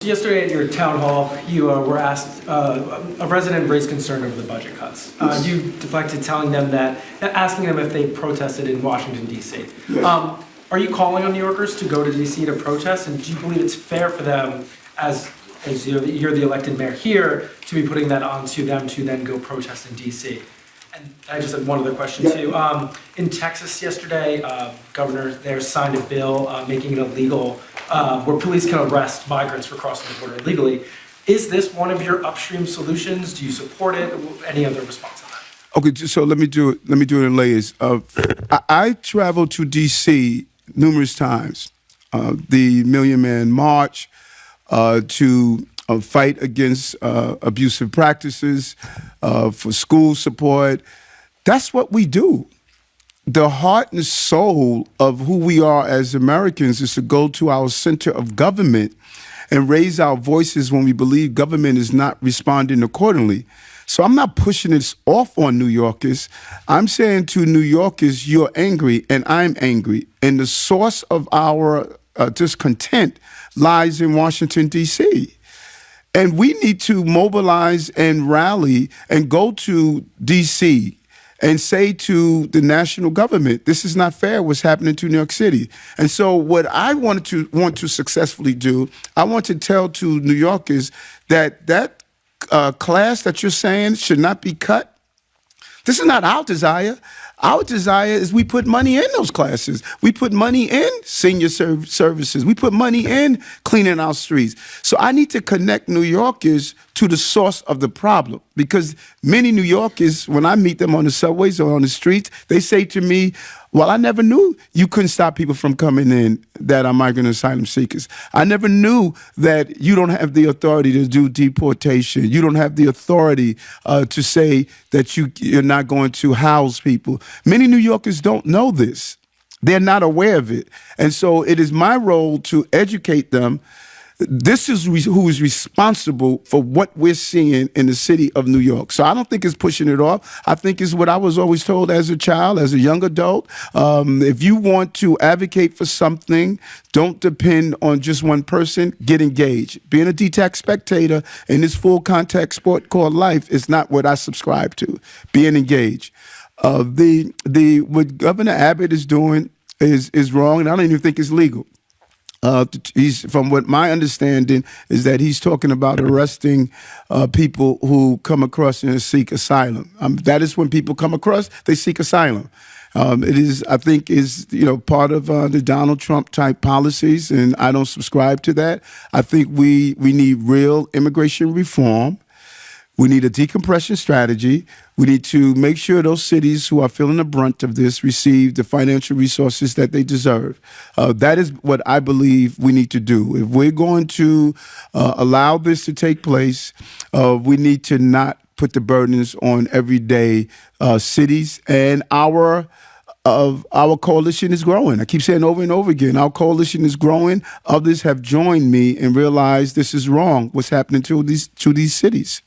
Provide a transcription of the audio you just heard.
Yesterday at your town hall, you were asked, a resident raised concern over the budget cuts. You deflected telling them asking them if they protested in Washington, D.C. Yes. Are you calling on New Yorkers to go to D.C. to protest? And do you believe it's fair for them, as you're the elected mayor here, to be putting that onto them to then go protest in D.C.? And I just had one other question too. In Texas yesterday, governor there signed a bill making it illegal where police can arrest migrants for crossing the border illegally. Is this one of your upstream solutions? Do you support it? Any other response on that? Okay, so let me do it in layers. I traveled to D.C. numerous times. The Million Man March to fight against abusive practices, for school support. That's what we do. The heart and soul of who we are as Americans is to go to our center of government and raise our voices when we believe government is not responding accordingly. So I'm not pushing this off on New Yorkers. I'm saying to New Yorkers, you're angry and I'm angry. And the source of our discontent lies in Washington, D.C. And we need to mobilize and rally and go to D.C. and say to the national government, this is not fair what's happening to New York City. And so what I want to successfully do, I want to tell to New Yorkers that class that you're saying should not be cut. This is not our desire. Our desire is we put money in those classes. We put money in senior services. We put money in cleaning our streets. So I need to connect New Yorkers to the source of the problem, because many New Yorkers, when I meet them on the subways or on the streets, they say to me, well, I never knew you couldn't stop people from coming in that are migrant asylum seekers. I never knew that you don't have the authority to do deportation. You don't have the authority to say that you're not going to house people. Many New Yorkers don't know this. They're not aware of it. And so it is my role to educate them. This is who is responsible for what we're seeing in the city of New York. So I don't think it's pushing it off. I think it's what I was always told as a child, as a young adult. If you want to advocate for something, don't depend on just one person. Get engaged. Being a detached spectator in this full contact sport called life is not what I subscribe to. Being engaged. What Governor Abbott is doing is wrong, and I don't even think it's legal. He's, from what my understanding is, that he's talking about arresting people who come across and seek asylum. That is when people come across, they seek asylum. It is, I think, part of the Donald Trump type policies, and I don't subscribe to that. I think we need real immigration reform. We need a decompression strategy. We need to make sure those cities who are feeling the brunt of this receive the financial resources that they deserve. That is what I believe we need to do. If we're going to allow this to take place, we need to not put the burdens on everyday cities. And our coalition is growing. I keep saying over and over again, our coalition is growing. Others have joined me and realized this is wrong, what's happening to these cities.